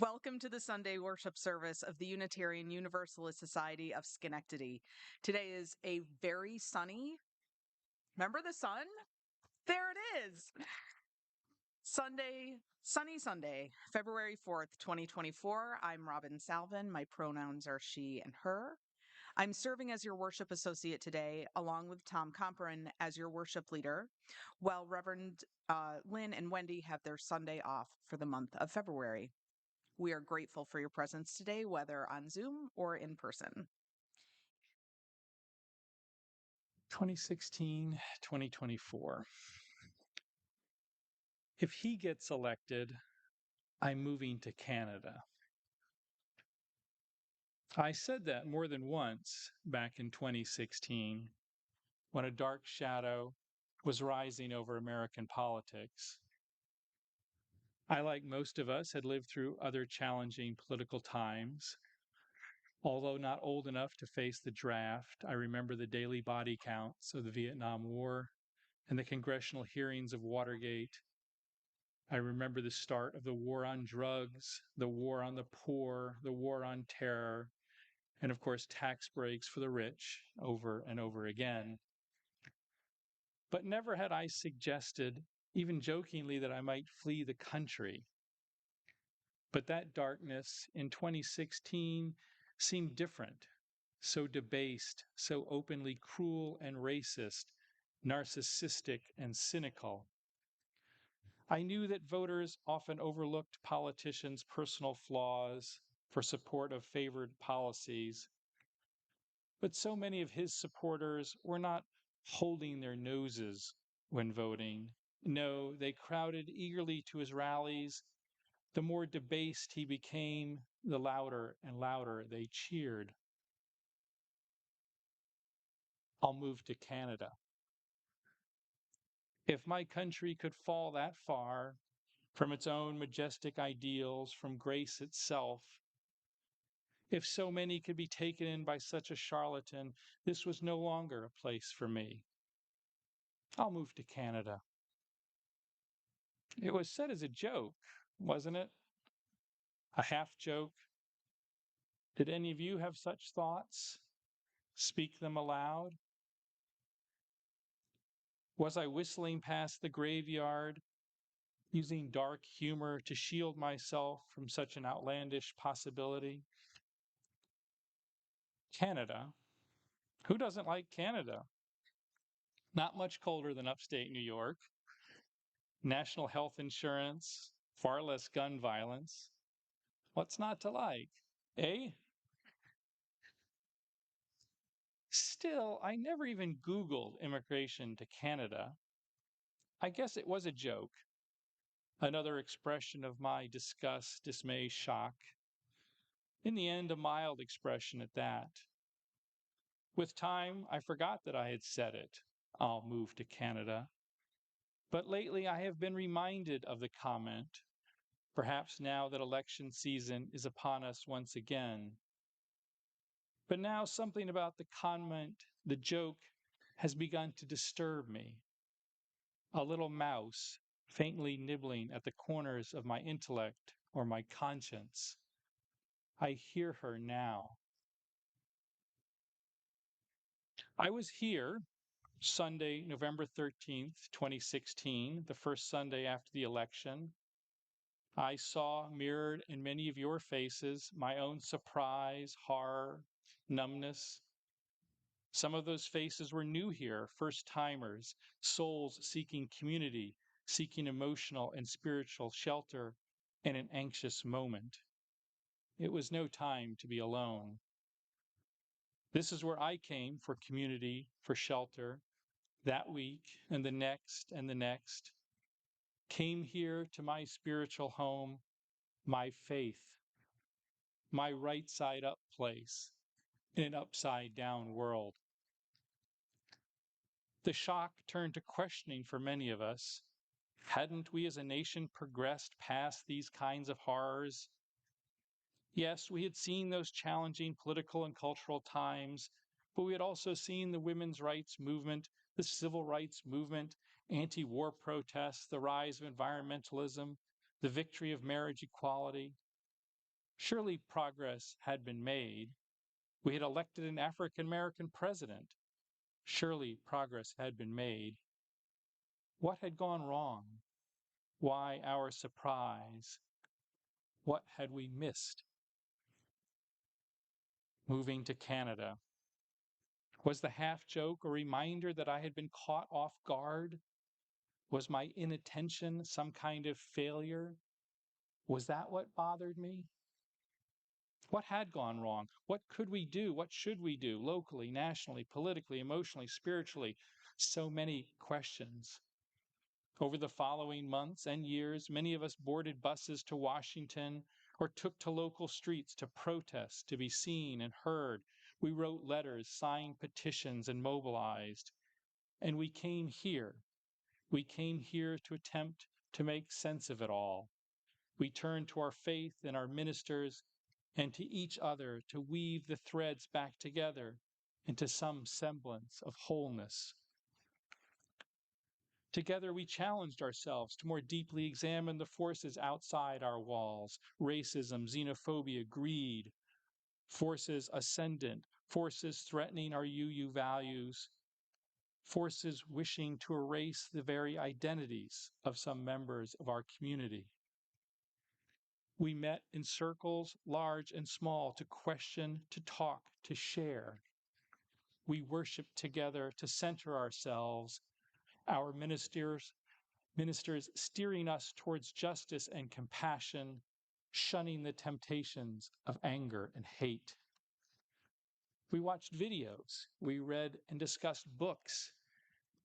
Welcome to the Sunday worship service of the Unitarian Universalist Society of Schenectady. Today is a very sunny, remember the sun? There it is. Sunny Sunday, February 4th, 2024. I'm Robin Salvin. My pronouns are she and her. I'm serving as your worship associate today, along with Tom Comparin as your worship leader, while Reverend Lynn and Wendy have their Sunday off for the month of February. We are grateful for your presence today, whether on Zoom or in person. 2016, 2024. If he gets elected, I'm moving to Canada. I said that more than once back in 2016 when a dark shadow was rising over American politics. I, like most of us, had lived through other challenging political times. Although not old enough to face the draft, I remember the daily body counts of the Vietnam War and the congressional hearings of Watergate. I remember the start of the war on drugs, the war on the poor, the war on terror, and of course, tax breaks for the rich over and over again. But never had I suggested, even jokingly, that I might flee the country. But that darkness in 2016 seemed different, so debased, so openly cruel and racist, narcissistic and cynical. I knew that voters often overlooked politicians' personal flaws for support of favored policies, but so many of his supporters were not holding their noses when voting. No, they crowded eagerly to his rallies. The more debased he became, the louder and louder they cheered. I'll move to Canada. If my country could fall that far from its own majestic ideals, from grace itself, if so many could be taken in by such a charlatan, this was no longer a place for me. I'll move to Canada. It was said as a joke, wasn't it? A half joke. Did any of you have such thoughts? Speak them aloud? Was I whistling past the graveyard, using dark humor to shield myself from such an outlandish possibility? Canada? Who doesn't like Canada? Not much colder than upstate New York. National health insurance, far less gun violence. What's not to like? Eh? Still, I never even Googled immigration to Canada. I guess it was a joke, another expression of my disgust, dismay, shock. In the end, a mild expression at that. With time, I forgot that I had said it. I'll move to Canada. But lately, I have been reminded of the comment, perhaps now that election season is upon us once again. But now something about the comment, the joke, has begun to disturb me. A little mouse faintly nibbling at the corners of my intellect or my conscience. I hear her now. I was here Sunday, November 13th, 2016, the first Sunday after the election. I saw mirrored in many of your faces my own surprise, horror, numbness. Some of those faces were new here, first timers, souls seeking community, seeking emotional and spiritual shelter in an anxious moment. It was no time to be alone. This is where I came for community, for shelter, that week and the next and the next. Came here to my spiritual home, my faith, my right side up place in an upside down world. The shock turned to questioning for many of us. Hadn't we as a nation progressed past these kinds of horrors? Yes, we had seen those challenging political and cultural times, but we had also seen the women's rights movement, the civil rights movement, anti-war protests, the rise of environmentalism, the victory of marriage equality. Surely progress had been made. We had elected an African American president. Surely progress had been made. What had gone wrong? Why our surprise? What had we missed? Moving to Canada. Was the half joke a reminder that I had been caught off guard? Was my inattention some kind of failure? Was that what bothered me? What had gone wrong? What could we do? What should we do locally, nationally, politically, emotionally, spiritually? So many questions. Over the following months and years, many of us boarded buses to Washington or took to local streets to protest, to be seen and heard. We wrote letters, signed petitions, and mobilized. And we came here. We came here to attempt to make sense of it all. We turned to our faith and our ministers and to each other to weave the threads back together into some semblance of wholeness. Together, we challenged ourselves to more deeply examine the forces outside our walls: racism, xenophobia, greed, forces ascendant, forces threatening our UU values, forces wishing to erase the very identities of some members of our community. We met in circles, large and small, to question, to talk, to share. We worshiped together to center ourselves, our ministers steering us towards justice and compassion, shunning the temptations of anger and hate. We watched videos, we read and discussed books,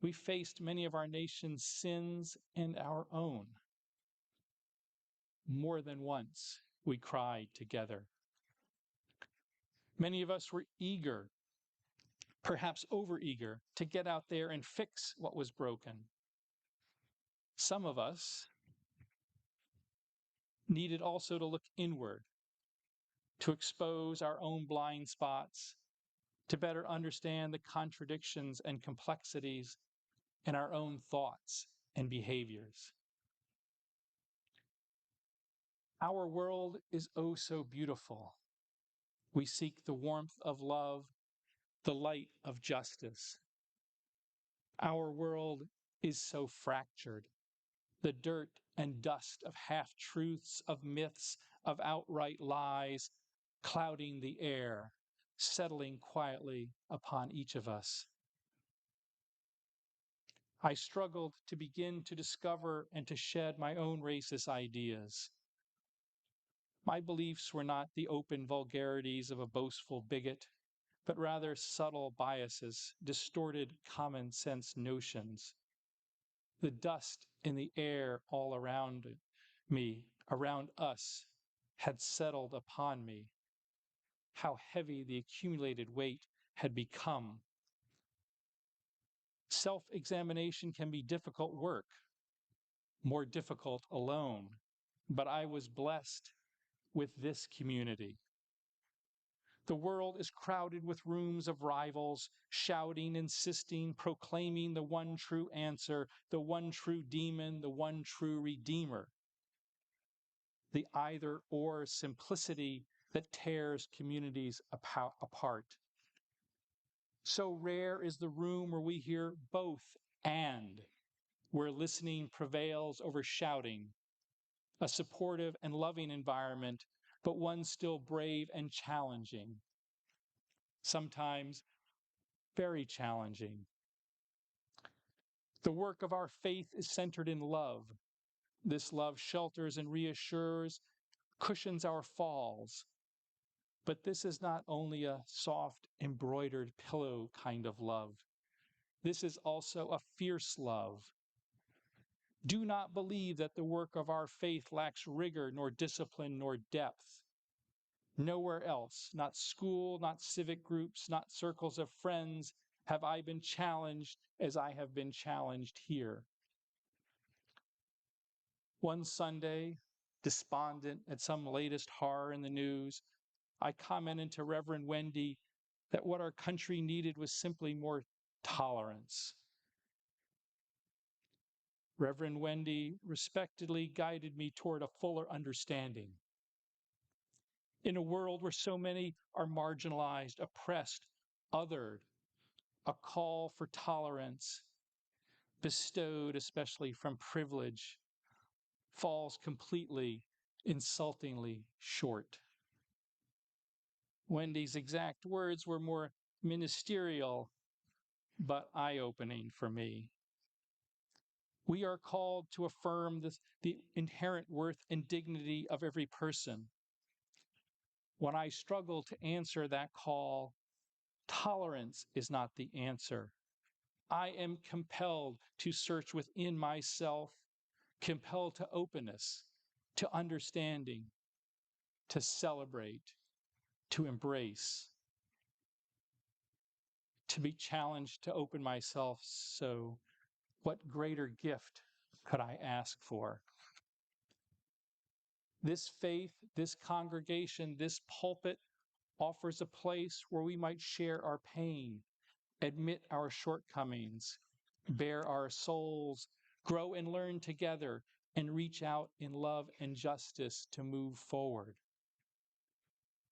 we faced many of our nation's sins and our own. More than once, we cried together. Many of us were eager, perhaps overeager, to get out there and fix what was broken. Some of us needed also to look inward, to expose our own blind spots, to better understand the contradictions and complexities in our own thoughts and behaviors. Our world is oh so beautiful. We seek the warmth of love, the light of justice. Our world is so fractured. The dirt and dust of half-truths, of myths, of outright lies, clouding the air, settling quietly upon each of us. I struggled to begin to discover and to shed my own racist ideas. My beliefs were not the open vulgarities of a boastful bigot, but rather subtle biases, distorted common sense notions. The dust in the air all around me, around us, had settled upon me. How heavy the accumulated weight had become. Self-examination can be difficult work, more difficult alone, but I was blessed with this community. The world is crowded with rooms of rivals, shouting, insisting, proclaiming the one true answer, the one true demon, the one true redeemer. The either-or simplicity that tears communities apart. So rare is the room where we hear both and, where listening prevails over shouting, a supportive and loving environment, but one still brave and challenging, sometimes very challenging. The work of our faith is centered in love. This love shelters and reassures, cushions our falls. But this is not only a soft, embroidered pillow kind of love. This is also a fierce love. Do not believe that the work of our faith lacks rigor, nor discipline, nor depth. Nowhere else, not school, not civic groups, not circles of friends, have I been challenged as I have been challenged here. One Sunday, despondent at some latest horror in the news, I commented to Reverend Wendy that what our country needed was simply more tolerance. Reverend Wendy respectfully guided me toward a fuller understanding. In a world where so many are marginalized, oppressed, othered, a call for tolerance, bestowed especially from privilege, falls completely, insultingly short. Wendy's exact words were more ministerial, but eye-opening for me. We are called to affirm the inherent worth and dignity of every person. When I struggle to answer that call, tolerance is not the answer. I am compelled to search within myself, compelled to openness, to understanding, to celebrate, to embrace, to be challenged to open myself. So, what greater gift could I ask for? This faith, this congregation, this pulpit offers a place where we might share our pain, admit our shortcomings, bare our souls, grow and learn together, and reach out in love and justice to move forward.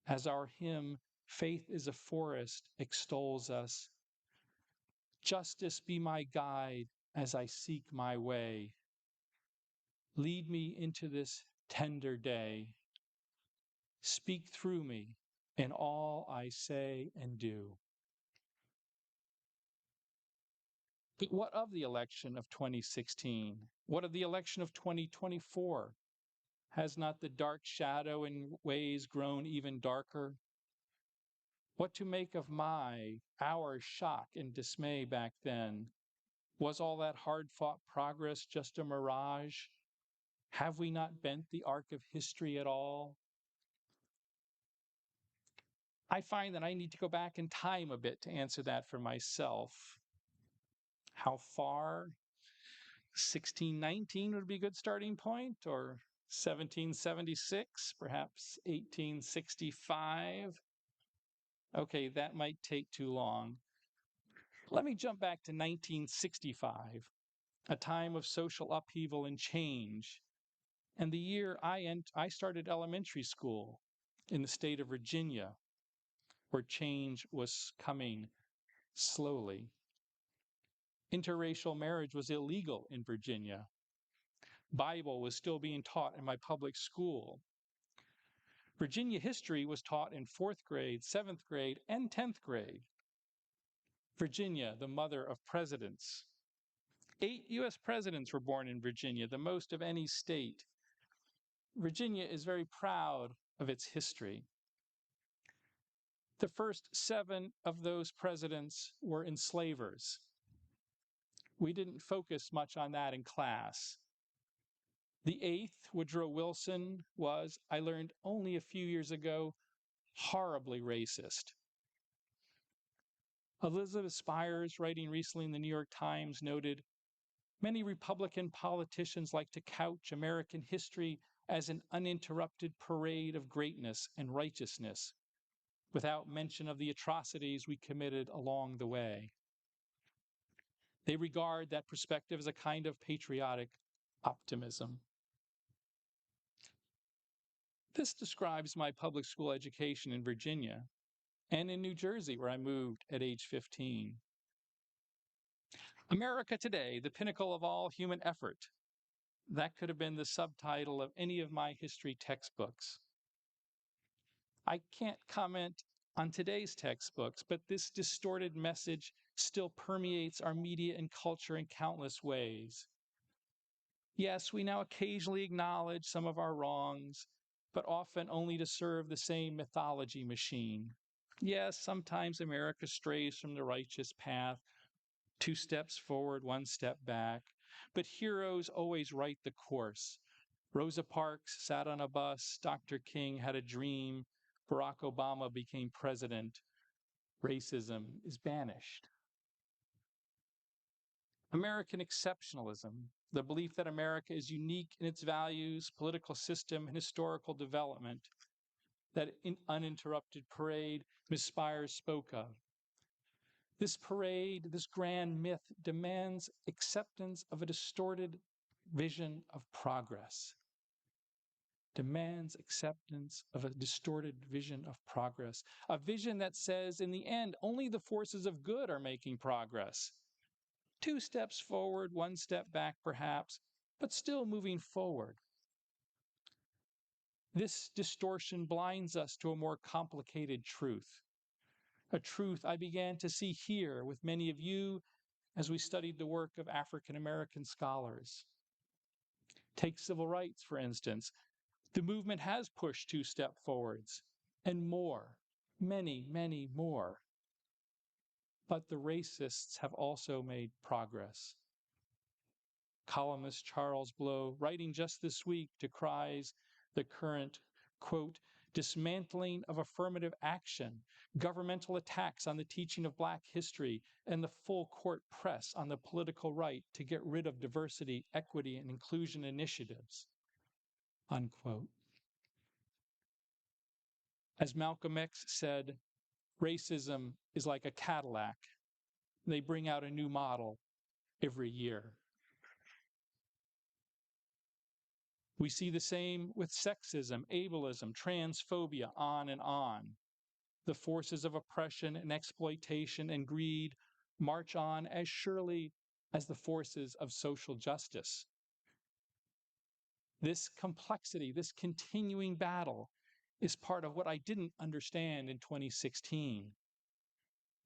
As our hymn, Faith is a Forest, extols us, justice be my guide as I seek my way. Lead me into this tender day. Speak through me in all I say and do. But what of the election of 2016? What of the election of 2024? Has not the dark shadow in ways grown even darker? What to make of our shock and dismay back then? Was all that hard-fought progress just a mirage? Have we not bent the arc of history at all? I find that I need to go back in time a bit to answer that for myself. How far? 1619 would be a good starting point, or 1776, perhaps 1865. Okay, that might take too long. Let me jump back to 1965, a time of social upheaval and change, and the year I started elementary school in the state of Virginia, where change was coming slowly. Interracial marriage was illegal in Virginia. Bible was still being taught in my public school. Virginia history was taught in 4th grade, 7th grade, and 10th grade. Virginia, the mother of presidents. 8 U.S. presidents were born in Virginia, the most of any state. Virginia is very proud of its history. The first 7 of those presidents were enslavers. We didn't focus much on that in class. The 8th, Woodrow Wilson, was, I learned only a few years ago, horribly racist. Elizabeth Spires, writing recently in the New York Times, noted, many Republican politicians like to couch American history as an uninterrupted parade of greatness and righteousness, without mention of the atrocities we committed along the way. They regard that perspective as a kind of patriotic optimism. This describes my public school education in Virginia and in New Jersey, where I moved at age 15. America Today, the pinnacle of all human effort. That could have been the subtitle of any of my history textbooks. I can't comment on today's textbooks, but this distorted message still permeates our media and culture in countless ways. Yes, we now occasionally acknowledge some of our wrongs, but often only to serve the same mythology machine. Yes, sometimes America strays from the righteous path, 2 steps forward, 1 step back, but heroes always right the course. Rosa Parks sat on a bus, Dr. King had a dream, Barack Obama became president, racism is banished. American exceptionalism, the belief that America is unique in its values, political system, and historical development, that uninterrupted parade Ms. Spires spoke of. This parade, this grand myth, demands acceptance of a distorted vision of progress. demands acceptance of a distorted vision of progress, a vision that says, in the end, only the forces of good are making progress. 2 steps forward, 1 step back, perhaps, but still moving forward. This distortion blinds us to a more complicated truth, a truth I began to see here with many of you as we studied the work of African American scholars. Take civil rights, for instance. The movement has pushed 2 steps forwards, and more, many, many more. But the racists have also made progress. Columnist Charles Blow, writing just this week, decries the current, quote, dismantling of affirmative action, governmental attacks on the teaching of Black history, and the full court press on the political right to get rid of diversity, equity, and inclusion initiatives, unquote. As Malcolm X said, racism is like a Cadillac. They bring out a new model every year. We see the same with sexism, ableism, transphobia, on and on. The forces of oppression and exploitation and greed march on as surely as the forces of social justice. This complexity, this continuing battle, is part of what I didn't understand in 2016.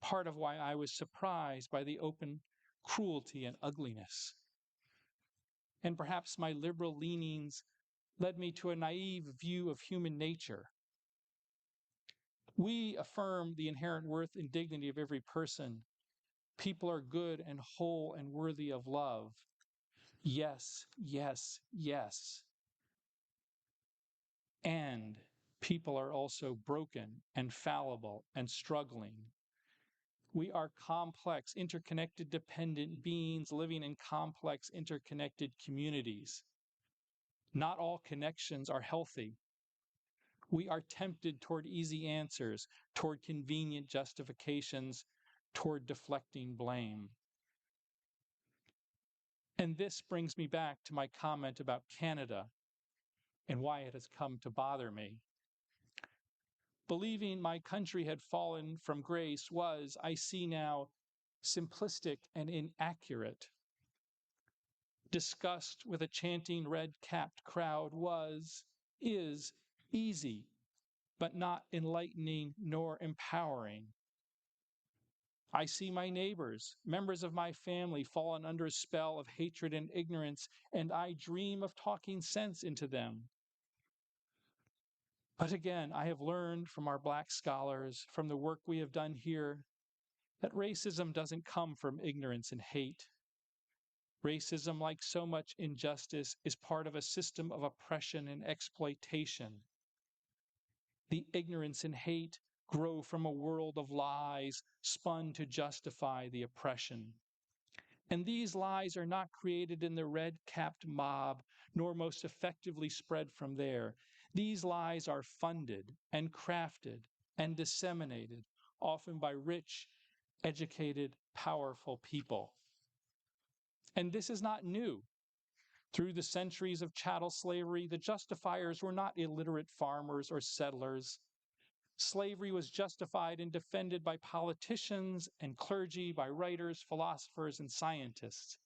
Part of why I was surprised by the open cruelty and ugliness. And perhaps my liberal leanings led me to a naive view of human nature. We affirm the inherent worth and dignity of every person. People are good and whole and worthy of love. Yes, yes, yes. And people are also broken and fallible and struggling. We are complex, interconnected, dependent beings living in complex, interconnected communities. Not all connections are healthy. We are tempted toward easy answers, toward convenient justifications, toward deflecting blame. And this brings me back to my comment about Canada and why it has come to bother me. Believing my country had fallen from grace was, I see now, simplistic and inaccurate. Disgust with a chanting red-capped crowd is easy, but not enlightening nor empowering. I see my neighbors, members of my family, fallen under a spell of hatred and ignorance, and I dream of talking sense into them. But again, I have learned from our Black scholars, from the work we have done here, that racism doesn't come from ignorance and hate. Racism, like so much injustice, is part of a system of oppression and exploitation. The ignorance and hate grow from a world of lies spun to justify the oppression. And these lies are not created in the red-capped mob, nor most effectively spread from there. These lies are funded and crafted and disseminated, often by rich, educated, powerful people. And this is not new. Through the centuries of chattel slavery, the justifiers were not illiterate farmers or settlers. Slavery was justified and defended by politicians and clergy, by writers, philosophers, and scientists.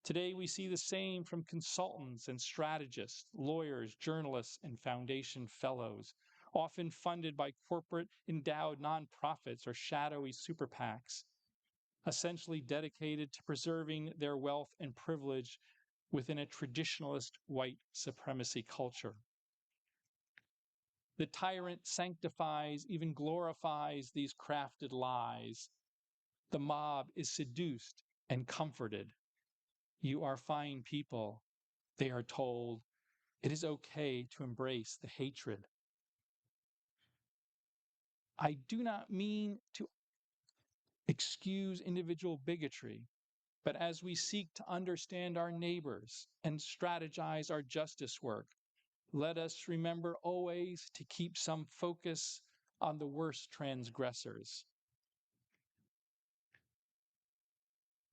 Today, we see the same from consultants and strategists, lawyers, journalists, and foundation fellows, often funded by corporate endowed nonprofits or shadowy super PACs, essentially dedicated to preserving their wealth and privilege within a traditionalist white supremacy culture. The tyrant sanctifies, even glorifies these crafted lies. The mob is seduced and comforted. You are fine people, they are told. It is okay to embrace the hatred. I do not mean to excuse individual bigotry, but as we seek to understand our neighbors and strategize our justice work, let us remember always to keep some focus on the worst transgressors.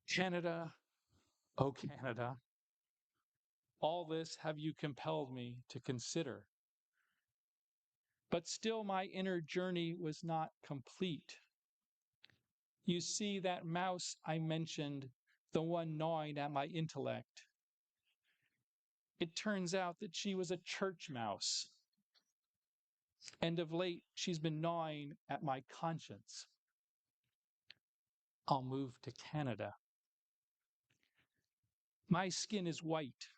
Canada, oh Canada, All this have you compelled me to consider. But still my inner journey was not complete. You see, that mouse I mentioned, the one gnawing at my intellect, it turns out that she was a church mouse. And of late, she's been gnawing at my conscience. I'll move to Canada. My skin is white.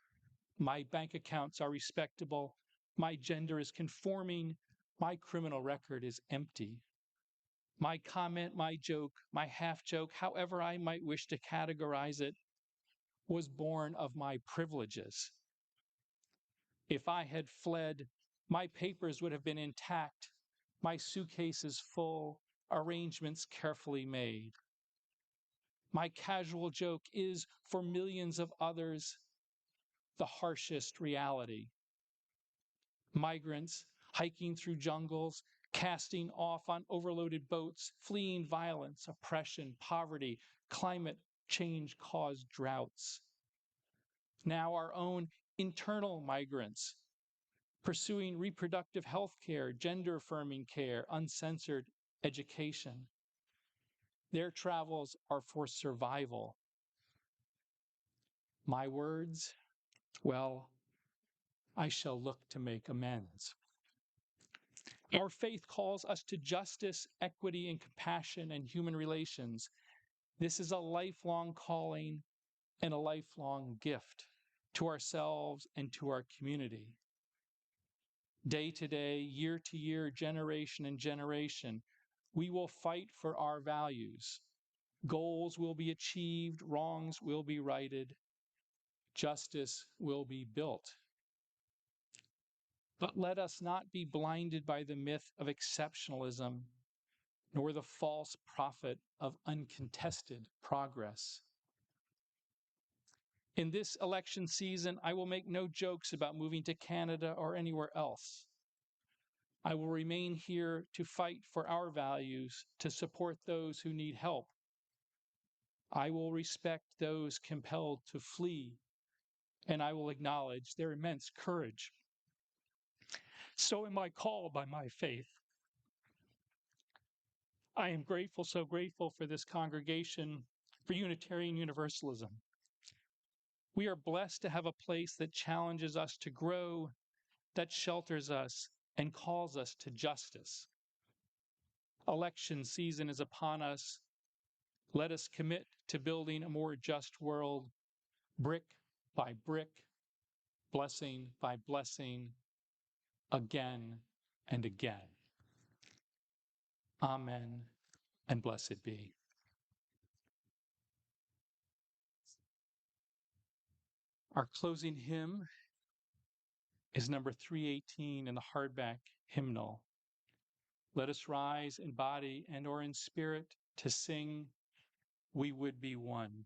My bank accounts are respectable. My gender is conforming. My criminal record is empty. My comment, my joke, my half joke, however I might wish to categorize it, was born of my privileges. If I had fled, my papers would have been intact, my suitcases full, arrangements carefully made. My casual joke is, for millions of others, the harshest reality. Migrants hiking through jungles, casting off on overloaded boats, fleeing violence, oppression, poverty, climate change caused droughts. Now our own internal migrants, pursuing reproductive health care, gender affirming care, uncensored education. Their travels are for survival. My words, well, I shall look to make amends. Our faith calls us to justice, equity, and compassion and human relations. This is a lifelong calling and a lifelong gift to ourselves and to our community. Day to day, year to year, generation and generation, we will fight for our values. Goals will be achieved, wrongs will be righted, justice will be built. But let us not be blinded by the myth of exceptionalism, nor the false prophet of uncontested progress. In this election season, I will make no jokes about moving to Canada or anywhere else. I will remain here to fight for our values, to support those who need help. I will respect those compelled to flee, and I will acknowledge their immense courage. So am I called by my faith. I am grateful, so grateful for this congregation, for Unitarian Universalism. We are blessed to have a place that challenges us to grow, that shelters us, and calls us to justice. Election season is upon us. Let us commit to building a more just world, brick by brick, blessing by blessing, again and again. Amen, and blessed be. Our closing hymn is number 318 in the hardback hymnal. Let us rise in body and or in spirit to sing, "We Would Be One."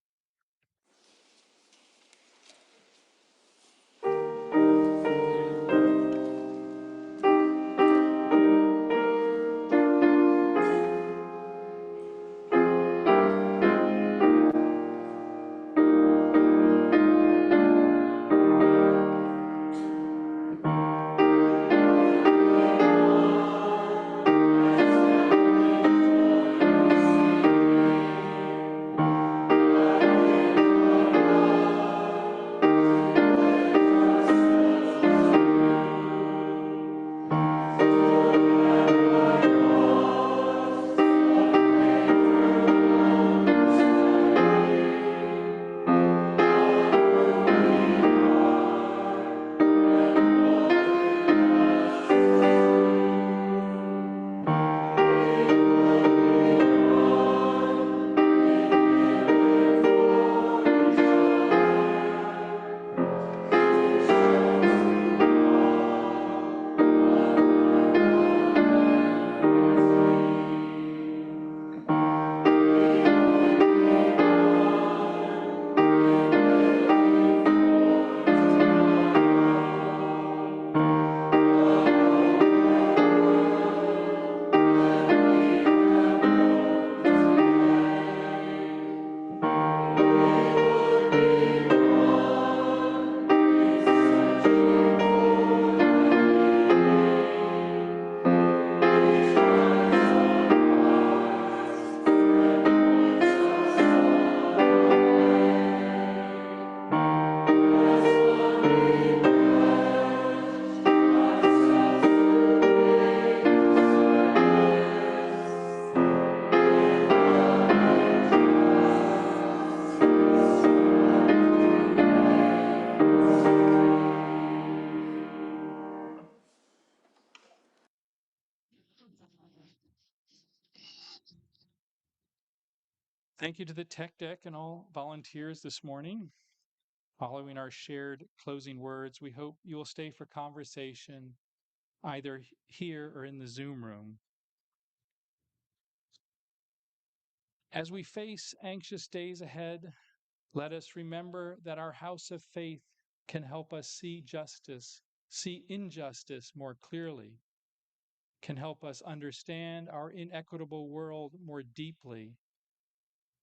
Thank you to the tech deck and all volunteers this morning. Following our shared closing words, we hope you will stay for conversation either here or in the Zoom room. As we face anxious days ahead, let us remember that our house of faith can help us see injustice more clearly, can help us understand our inequitable world more deeply,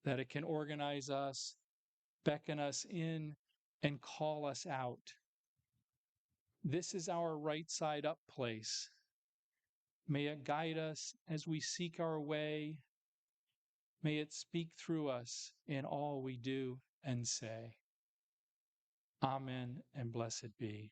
that it can organize us, beckon us in, and call us out. This is our right side up place. May it guide us as we seek our way. May it speak through us in all we do and say. Amen and blessed be.